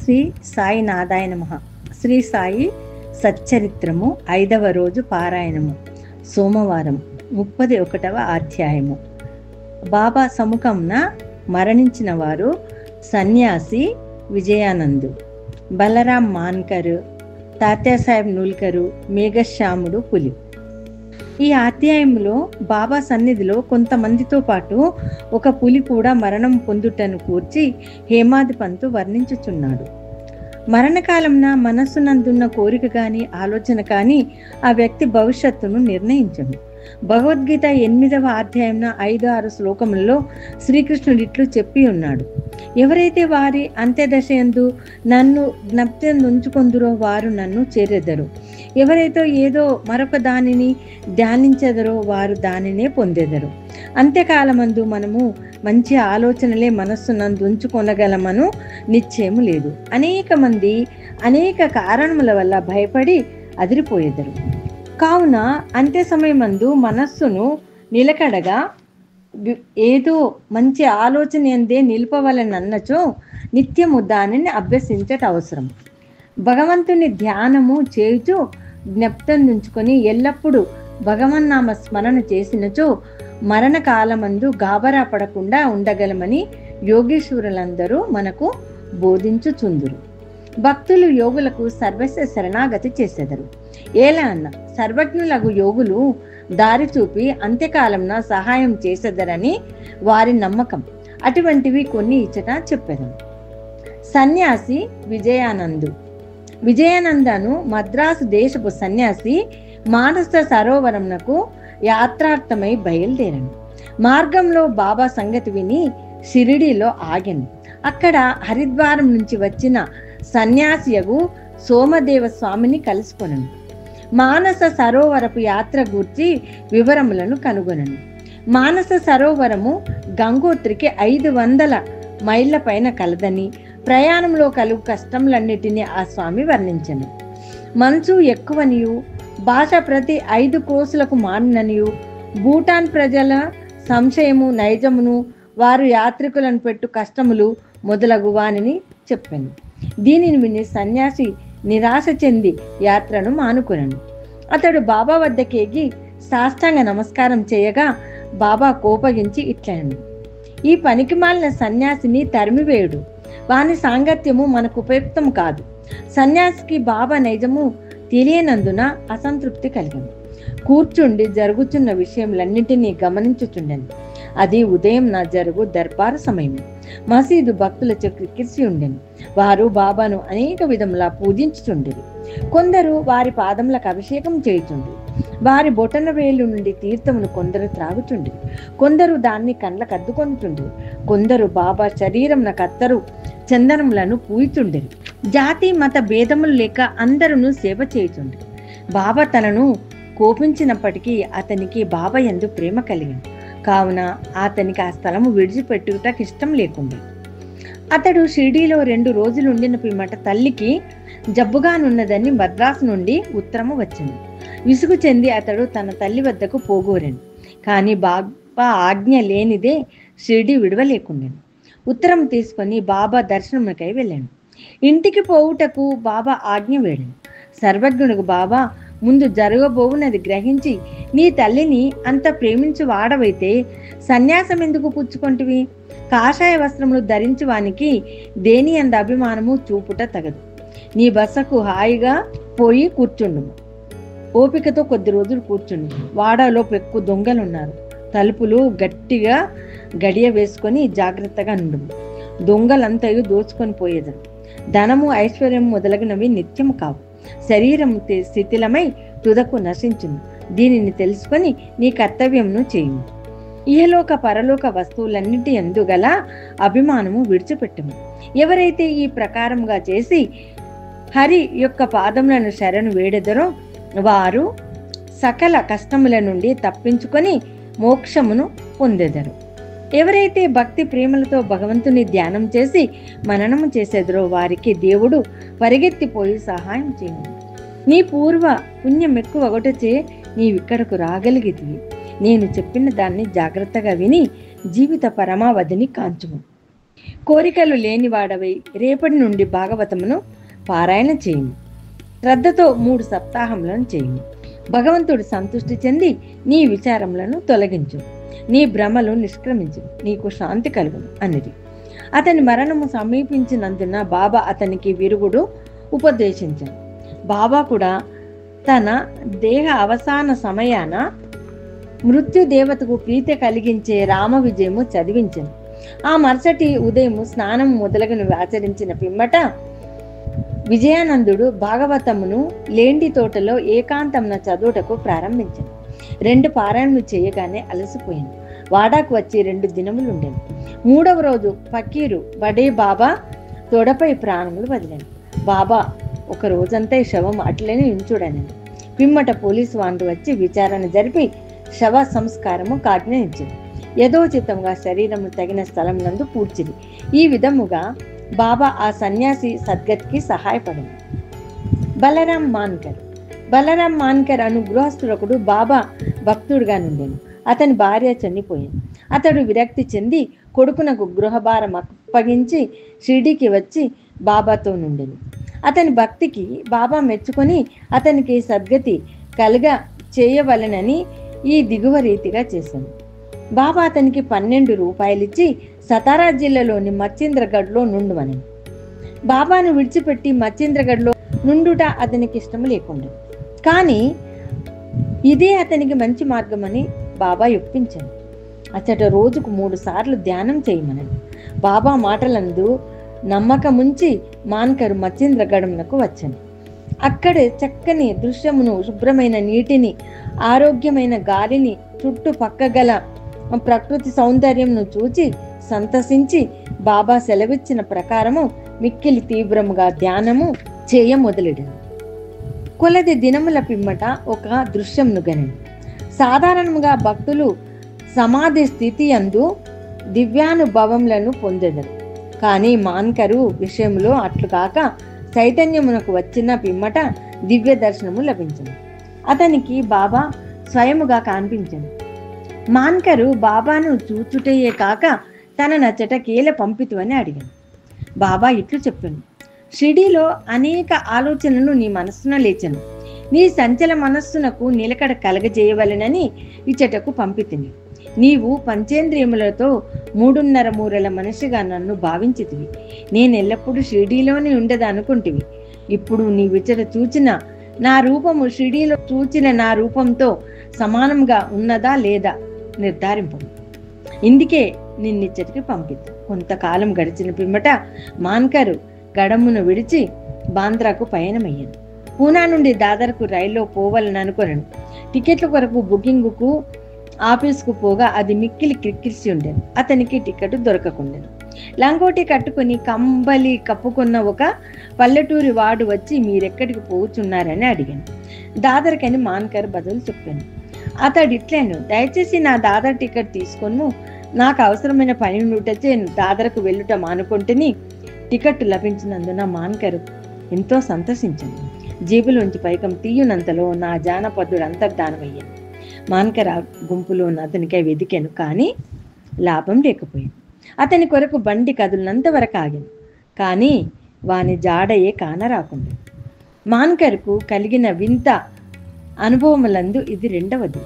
శ్రీ సాయినాథాయ నమః. శ్రీ సాయి సచ్చరిత్రము 5వ రోజు పారాయణము, సోమవారం 31వ అధ్యాయము. బాబా సముఖంన మరణించిన వారు సన్యాసి విజయానందు, బలరాం మాన్కర్, తాత్యాసాహెబ్ నూల్కరు, మేఘశ్యాముడు పులి. ఈ అధ్యాయంలో బాబా సన్నిధిలో కొంతమందితో పాటు ఒక పులి కూడా మరణం పొందుటను కూర్చి హేమాది పంతు వర్ణించుచున్నాడు. మరణకాలంన మనస్సునందున్న కోరిక కానీ ఆలోచన కానీ ఆ వ్యక్తి భవిష్యత్తును నిర్ణయించను. భగవద్గీత 8వ అధ్యాయంన 5-6 శ్లోకములలో శ్రీకృష్ణుడు ఇట్లు చెప్పి ఉన్నాడు: ఎవరైతే వారి అంత్యదశయందు నన్ను జ్ఞప్తిందుంచుకొందురో వారు నన్ను చేరెదరు. ఎవరైతే ఏదో మరొక దానిని ధ్యానించెదరో వారు దానినే పొందెదరు. అంత్యకాలమందు మనము మంచి ఆలోచనలే మనస్సునందు ఉంచుకొనగలమను నిశ్చయము లేదు. అనేక మంది అనేక కారణముల వల్ల భయపడి అదిరిపోయేదరు. కావున అంత్య సమయమందు మనస్సును నిలకడగా ఏదో మంచి ఆలోచన ఎందే నిలుపవలనన్నచో నిత్యము దానిని అభ్యసించట అవసరం. భగవంతుని ధ్యానము చేయుచు జ్ఞప్తించుకొని ఎల్లప్పుడూ భగవన్నామ స్మరణ చేసినచో మరణకాలమందు గాబరా పడకుండా ఉండగలమని యోగీశ్వరులందరూ మనకు బోధించుచుందురు. భక్తులు యోగులకు సర్వస్వ శరణాగతి చేసెదరు. ఎలా అన్న సర్వజ్ఞులకు యోగులు దారి చూపి అంత్యకాలంన సహాయం చేసెదరని వారి నమ్మకం. అటువంటివి కొన్ని ఇచ్చట చెప్పెదను. సన్యాసి విజయానందను మద్రాసు దేశపు సన్యాసి మానస సరోవరంనకు యాత్రార్థమై బయలుదేరను. మార్గంలో బాబా సంగతి విని షిరిడీలో ఆగెను. అక్కడ హరిద్వారం నుంచి వచ్చిన సన్యాసియగు సోమదేవ స్వామిని కలుసుకొనను. మానస సరోవరపు యాత్ర గూర్చి వివరములను కనుగొనను. మానస సరోవరము గంగోత్రికి 500 మైళ్ళ పైన కలదని, ప్రయాణంలో కలుగు కష్టములన్నిటినీ ఆ స్వామి వర్ణించను. మంచు ఎక్కువనియు, భాష ప్రతి 5 కోసులకు మారిననియు, భూటాన్ ప్రజల సంశయము నైజమును, వారు యాత్రికులను పెట్టు కష్టములు మొదలగు వానిని చెప్పాను. దీనిని విని సన్యాసి నిరాశ చెంది యాత్రను మానుకొనను. అతడు బాబా వద్దకేగి సాష్టాంగ నమస్కారం చేయగా బాబా కోపగించి ఇట్లనను: ఈ పనికిమాలిన సన్యాసిని తరిమివేయుడు. వాని సాంగత్యము మనకు ఉపయుక్తం కాదు. సన్యాసికి బాబా నైజము తెలియనందున అసంతృప్తి కలిగింది. కూర్చుండి జరుగుతున్న విషయములన్నింటినీ గమనించుచుండెను. అది ఉదయం నా జరుగు దర్బారు సమయం. మసీదు భక్తులచే కిక్కిరిసి ఉండెను. వారు బాబాను అనేక విధములా పూజించుచుండెరు. కొందరు వారి పాదములకు అభిషేకం చేయుచుండెరు. వారి బొటన వేలు నుండి తీర్థమును కొందరు త్రాగుచుండెరు. కొందరు దాన్ని కండ్లకు అద్దుకొనుచుండెరు. కొందరు బాబా శరీరమున కత్తరు చందనములను పూయిచుండెరు. జాతి మత భేదములు లేక అందరూ సేవ చేయుచుండెరు. బాబా తనను కోపించినప్పటికీ అతనికి బాబా యందు ప్రేమ కలిగింది. కావున అతనికి ఆ స్థలము విడిచిపెట్టుటకు ఇష్టం లేకుండా అతడు షిరిడీలో 2 రోజులు ఉండిన పిమ్మట తల్లికి జబ్బుగానున్నదని మద్రాసు నుండి ఉత్తరము వచ్చింది. విసుగు చెంది అతడు తన తల్లి వద్దకు పోగోరెను. కానీ బాబా ఆజ్ఞ లేనిదే షిరిడీ విడవలేకుండాను. ఉత్తరం తీసుకొని బాబా దర్శనమునకై వెళ్ళాను. ఇంటికి పోవుటకు బాబా ఆజ్ఞ వేడాను. సర్వజ్ఞుడు బాబా ముందు జరగబోవునది గ్రహించి, నీ తల్లిని అంత ప్రేమించు వాడవైతే సన్యాసం ఎందుకు పుచ్చుకొంటివి? కాషాయ వస్త్రములు ధరించి వానికి దేని అంద అభిమానము చూపుట తగదు. నీ బసకు హాయిగా పోయి కూర్చుండు. ఓపికతో కొద్ది రోజులు కూర్చుండు. వాడలో పెక్కు దొంగలున్నారు. తలుపులు గట్టిగా గడియ వేసుకొని జాగ్రత్తగా నుండు. దొంగలంతయు దోచుకొని పోయేదరు. ధనము ఐశ్వర్యం మొదలగునవి నిత్యము కావు. శరీరం శిథిలమై తుదకు నశించును. దీనిని తెలుసుకొని నీ కర్తవ్యంను చేయుము. ఇహలోక పరలోక వస్తువులన్నిటి యందు గల అభిమానము విడిచిపెట్టుము. ఎవరైతే ఈ ప్రకారముగా చేసి హరి యొక్క పాదములను శరణు వేడెదరో వారు సకల కష్టముల నుండి తప్పించుకొని మోక్షమును పొందెదరు. ఎవరైతే భక్తి ప్రేమలతో భగవంతుని ధ్యానం చేసి మననము చేసేదరో వారికి దేవుడు పరిగెత్తిపోయి సహాయం చేయను. నీ పూర్వ పుణ్యం ఎక్కువగొటచే నీవిక్కడకు రాగలిగితివి. నేను చెప్పిన దాన్ని జాగ్రత్తగా విని జీవిత పరమావధిని కాంచుము. కోరికలు లేనివాడవై రేపటి నుండి భాగవతమును పారాయణ చేయుము. శ్రద్ధతో 3 సప్తాహములను చేయుము. భగవంతుడు సంతృష్టి చెంది నీ విచారములను తొలగించు, నీ భ్రమలు నిష్క్రమించు, నీకు శాంతి కలుగును అన్నది. అతని మరణము సమీపించినందున బాబా అతనికి విరుగుడు ఉపదేశించాడు. బాబా కూడా తన దేహ అవసాన సమయాన మృత్యు దేవతకు ప్రీతి కలిగించే రామ విజయము చదివించను. ఆ మరుసటి ఉదయం స్నానం మొదలగునవి ఆచరించిన పిమ్మట విజయానందుడు భాగవతమును లేండి తోటలో ఏకాంతమున చదువుటకు ప్రారంభించాను. 2 పారాయణలు చేయగానే అలసిపోయాను. వాడాకు వచ్చి 2 దినములు ఉండేను. 3వ రోజు ఫకీరు బడే బాబా తోడపై ప్రాణములు వదిలాను. బాబా ఒక రోజంతా ఈ శవం అట్లనే ఉంచుడనను. పిమ్మట పోలీసు వాళ్ళు వచ్చి విచారణ జరిపి శవ సంస్కారము కాజ్ఞయించింది. యథోచితంగా శరీరము తగిన స్థలం నందు పూడ్చిది. ఈ విధముగా బాబా ఆ సన్యాసి సద్గతికి సహాయపడింది. బలరాం మాన్కర్ అను గృహస్థుడొకడు బాబా భక్తుడుగా నుండెను. అతని భార్య చనిపోయింది. అతడు విరక్తి చెంది కొడుకునకు గృహభారం అప్పగించి షిరిడీకి వచ్చి బాబాతో నుండెను. అతని భక్తికి బాబా మెచ్చుకొని అతనికి సద్గతి కలుగ చేయవలనని ఈ దిగువ రీతిగా చేశాను. బాబా అతనికి 12 రూపాయలిచ్చి సతారా జిల్లాలోని మచ్చింద్రగఢ్లో నుండుమని. బాబాను విడిచిపెట్టి మచ్చింద్రగఢ్లో నుండుట అతనికి ఇష్టం లేకుండా, కానీ ఇదే అతనికి మంచి మార్గమని బాబా ఒప్పించాను. అచ్చట రోజుకు 3 సార్లు ధ్యానం చేయమనను. బాబా మాటలందు నమ్మకముంచి మాన్కరు మచ్చింద్రగఢమునకు వచ్చాను. అక్కడే చక్కని దృశ్యమును, శుభ్రమైన నీటిని, ఆరోగ్యమైన గాలిని, చుట్టుపక్క గల ప్రకృతి సౌందర్యంను చూచి సంతసించి బాబా సెలవిచ్చిన ప్రకారము మిక్కిలి తీవ్రముగా ధ్యానము చేయ మొదలెడను. కొలది దినముల పిమ్మట ఒక దృశ్యంను గనను. సాధారణంగా భక్తులు సమాధి స్థితి యందు దివ్యానుభవములను పొందెదరు. కానీ మాన్కరు విషయంలో అట్లు కాక చైతన్యమునకు వచ్చిన పిమ్మట దివ్య దర్శనము లభించింది. అతనికి బాబా స్వయముగా కనిపించను. మాన్కరు బాబాను చూచుటయే కాక తన నచ్చట కేల పంపితు అని అడిగాను. బాబా ఇట్లు చెప్పాను: షిరిడీలో అనేక ఆలోచనలు నీ మనస్సున లేచను. నీ సంచల మనస్సునకు నిలకడ కలగజేయవలెనని ఇచ్చటకు పంపితిని. నీవు పంచేంద్రియములతో 3.5 మూరల మనిషిగా నన్ను భావించితివి. నేనెల్లప్పుడూ షిరిడీలోనే ఉండదనుకుంటివి. ఇప్పుడు నీ విచట చూచిన నా రూపము షిరిడీలో చూచిన నా రూపంతో సమానంగా ఉన్నదా లేదా నిర్ధారింపు. ఇందుకే నిన్నిచ్చటికి పంపిద్దు. కొంతకాలం గడిచిన పిమ్మట మాన్కరు గడమును విడిచి బాంద్రాకు పయనమయ్యాను. పూనా నుండి దాదర్కు రైల్లో పోవాలని అనుకున్నాను. టికెట్ల కొరకు బుకింగ్కు ఆఫీస్కు పోగా అది మిక్కిలి క్రిక్కిరిసి ఉండేది. అతనికి టికెట్ దొరకకుండెను. లంగోటి కట్టుకుని కంబలి కప్పుకున్న ఒక పల్లెటూరి వాడు వచ్చి మీరెక్కడికి పోచున్నారని అడిగాను. దాదర్కని మాన్కర్ బదులు చెప్పాను. అతడు ఇట్లేను: దయచేసి నా దాదర్ టికెట్ తీసుకొను, నాకు అవసరమైన పని ఉండటచే దాదర్కు వెళ్ళుట మానుకుంటుని. టికెట్ లభించినందున మాన్కరు ఎంతో సంతోషించాను. జేబులోంచి పైకం తీయునంతలో నా జానపదుడు అంతర్ధానమయ్యాను. మాన్కర్ ఆ గుంపులో అతనికై వెదికాను, కానీ లాభం లేకపోయింది. అతని కొరకు బండి కదులినంత వరకు ఆగాను, కానీ వాని జాడయే కానరాకుండా. మాన్కర్కు కలిగిన వింత అనుభవములందు ఇది 2వది.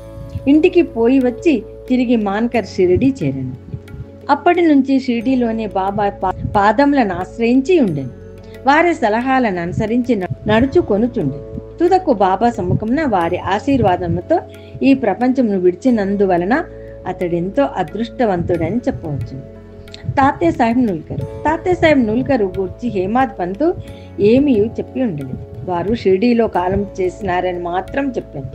ఇంటికి పోయి వచ్చి తిరిగి మాన్కర్ షిరిడీ చేరాను. అప్పటి నుంచి షిరిడీలోనే బాబా పాదములను ఆశ్రయించి ఉండెను. వారి సలహాలను అనుసరించి నడుచుకొనుచుండెను. తుదకు బాబా సముఖమున వారి ఆశీర్వాదముతో ఈ ప్రపంచమును విడిచినందువలన అతడెంతో అదృష్టవంతుడని చెప్పవచ్చు. తాత్య సాహెబ్ నుల్కర్ గురించి హేమాద్ పంతు ఏమీ చెప్పి ఉండలేదు. వారు షిరిడీలో కాలం చేసినారని మాత్రం చెప్పాను.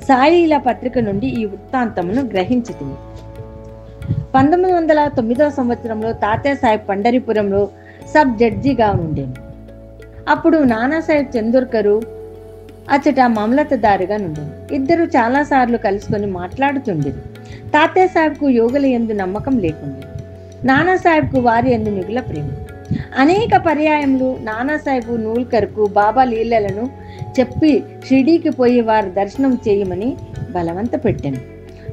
సాయిల పత్రిక నుండి ఈ వృత్తాంతమును గ్రహించింది. 1909 సంవత్సరంలో తాత్య సాహెబ్ పండరిపురంలో సబ్ జడ్జిగా ఉండేను. అప్పుడు నానాసాహెబ్ చందోర్కరు అచ్చట మమలతదారిగా నుండెను. ఇద్దరు చాలాసార్లు కలుసుకొని మాట్లాడుతుండేది. తాత్య సాహెబ్కు యోగుల యందు నమ్మకం లేకుండే. నానాసాహెబ్కు వారి యందు మిగుల ప్రేమ. అనేక పర్యాయములు నానాసాహెబ్ నూల్కర్కు బాబా లీలలను చెప్పి షిరిడీకి పోయి వారి దర్శనం చేయమని బలవంత పెట్టాను.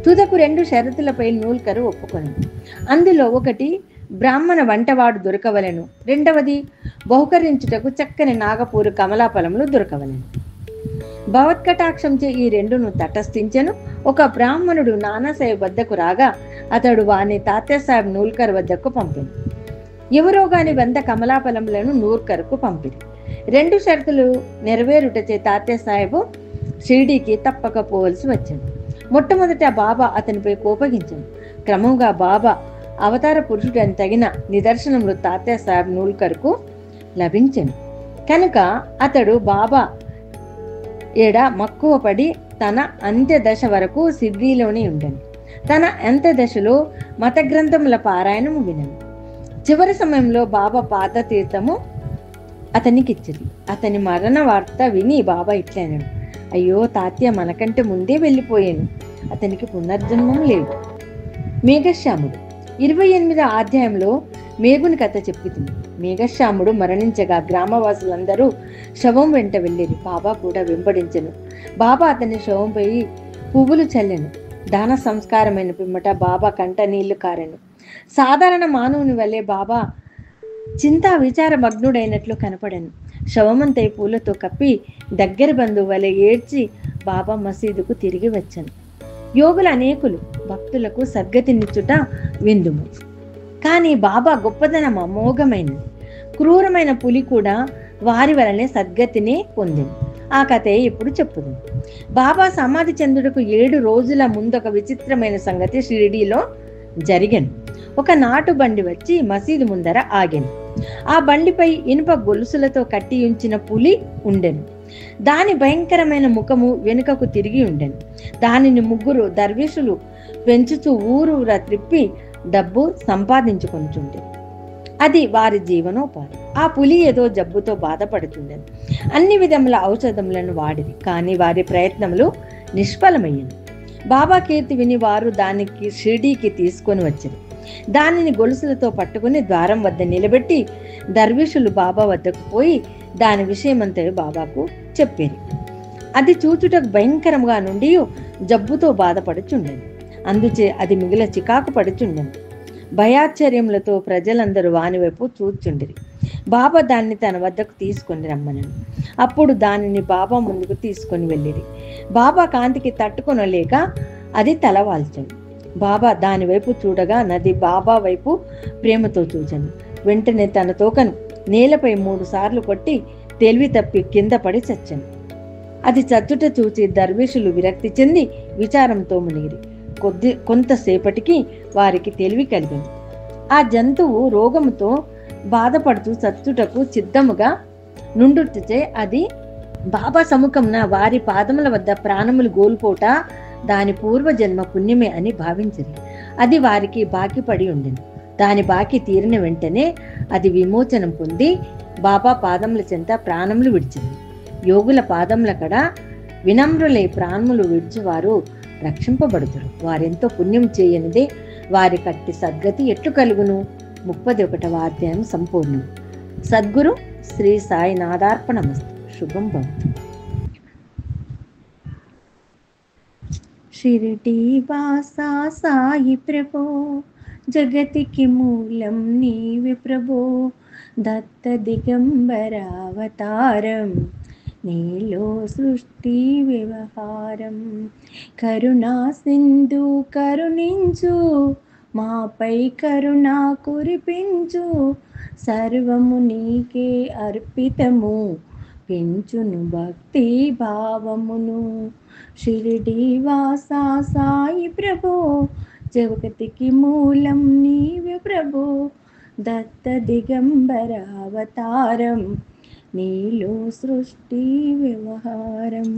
తుదకు 2 షరతులపై నూల్కరు ఒప్పుకొను. అందులో ఒకటి బ్రాహ్మణ వంటవాడు దొరకవలెను. రెండవది, బహుకరించుటకు చక్కని నాగపూరు కమలాఫలములు దొరకవలెను. భగవత్కటాక్షంచే ఈ రెండును తటస్థించెను. ఒక బ్రాహ్మణుడు నానాసాహెబ్ వద్దకు రాగా అతడు వాని తాత్యాసాహెబ్ నూల్కర్ వద్దకు పంపెను. ఎవరో గాని 100 కమలాఫలములను నూల్కర్కు పంపిరి. 2 షరతులు నెరవేరుటచే తాత్యాసాహెబు షిరిడీకి తప్పక పోవలసి వచ్చింది. మొట్టమొదట బాబా అతనిపై కోపగించాను. క్రమంగా బాబా అవతార పురుషుడని తగిన నిదర్శనములు తాత్యాసాహెబ్ నూల్కర్కు లభించెను. కనుక అతడు బాబా ఏడ మక్కువ పడి తన అంత్యదశ వరకు సిద్ధిలోనే ఉండను. తన అంత్యదశలో మత గ్రంథముల పారాయణము వినను. చివరి సమయంలో బాబా పాదతీర్థము అతనికిచ్చిరి. అతని మరణ వార్త విని బాబా ఇట్లన్నాడు, అయ్యో తాత్య మనకంటే ముందే వెళ్ళిపోయాను, అతనికి పునర్జన్మం లేదు. మేఘశ్యాముడు 28వ అధ్యాయంలో మేఘుని కథ చెప్పుతుంది. మేఘశ్యాముడు మరణించగా గ్రామవాసులందరూ శవం వెంట వెళ్ళిరి. బాబా కూడా వెంబడించెను. బాబా అతని శవంపై పువ్వులు చల్లెను. దాన సంస్కారమైన పిమ్మట బాబా కంట నీళ్లు కారెను. సాధారణ మానవుని వల్లే బాబా చింతా విచార మగ్నుడైనట్లు కనపడెను. శవమంతై పూలతో కప్పి దగ్గర బంధువు వలె ఏడ్చి బాబా మసీదుకు తిరిగి వచ్చాను. యోగులు అనేకులు భక్తులకు సద్గతినిచ్చుట విందుము. కానీ బాబా గొప్పదనం అమోఘమైనది. క్రూరమైన పులి కూడా వారి వలనే సద్గతిని పొందింది. ఆ కథే ఇప్పుడు చెప్పుదు. బాబా సమాధి చంద్రుడికి 7 రోజుల ముందొక విచిత్రమైన సంగతి షిరిడీలో జరిగెను. ఒక నాటు బండి వచ్చి మసీదు ముందర ఆగెను. ఆ బండిపై ఇనుప గొలుసులతో కట్టి ఉంచిన పులి ఉండెను. దాని భయంకరమైన ముఖము వెనుకకు తిరిగి ఉండెను. దానిని 3 దర్వేషులు పెంచుతూ ఊరూరా త్రిప్పి డబ్బు సంపాదించుకొనిచుండెను. అది వారి జీవనోపాధి. ఆ పులి ఏదో జబ్బుతో బాధపడుతుండెను. అన్ని విధముల ఔషధములను వాడిది, కానీ వారి ప్రయత్నములు నిష్ఫలమయ్యాను. బాబా కీర్తి విని వారు దానికి షిరిడీకి తీసుకొని వచ్చారు. దానిని గొలుసులతో పట్టుకుని ద్వారం వద్ద నిలబెట్టి దర్వేషులు బాబా వద్దకు పోయి దాని విషయమంతా బాబాకు చెప్పారు. అది చూచుటకు భయంకరంగా నుండి జబ్బుతో బాధపడుచుండెను. అందుచే అది మిగిల చికాకు పడుచుండెను. భయాశ్చర్యములతో ప్రజలందరూ వాని వైపు చూచుండిరి. బాబా దాన్ని తన వద్దకు తీసుకొని రమ్మనను. అప్పుడు దానిని బాబా ముందుకు తీసుకొని వెళ్ళిరి. బాబా కాంతికి తట్టుకొనలేక అది తలవాల్చను. బాబా దాని వైపు చూడగా నది బాబా వైపు ప్రేమతో చూచను. వెంటనే తన తోకను నేలపై 3 సార్లు కొట్టి తెలివి తప్పి కింద పడి చచ్చాను. అది చచ్చుట చూచి దర్వేషులు విరక్తి చెంది విచారంతో మునిగిరి. కొంతసేపటికి వారికి తెలివి కలిగింది. ఆ జంతువు రోగముతో బాధపడుతూ చచ్చుటకు సిద్ధముగా నుండుటచే అది బాబా సముఖంన వారి పాదముల వద్ద ప్రాణములు గోల్పోట దాని పూర్వజన్మ పుణ్యమే అని భావించింది. అది వారికి బాకి పడి ఉండెను. దాని బాకి తీరిన వెంటనే అది విమోచనం పొంది బాబా పాదముల చెంత ప్రాణములు విడిచింది. యోగుల పాదముల కడ వినమ్రులై ప్రాణములు విడిచివారు రక్షింపబడుతారు. వారెంతో పుణ్యం చేయనిదే వారి కట్టి సద్గతి ఎట్లు కలుగును. 31వ అధ్యాయం సంపూర్ణం. సద్గురు శ్రీ సాయినాథార్పణమస్తు. శుభం భవతు. షిరిడి వాసా సాయి ప్రభో, జగతికి మూలం నీవే ప్రభో. దత్త దిగంబరావతారం, నీలో సృష్టి వ్యవహారం. కరుణా సింధు కరుణించు, మాపై కరుణా కురిపించు. సర్వము నీకే అర్పితము, పెంచును భక్తి భావమును. షిరిడి వాసా సాయి ప్రభో, జగతికి మూలం నీవే ప్రభో. దత్త దిగంబరావతారం, నీలో సృష్టి వ్యవహారం.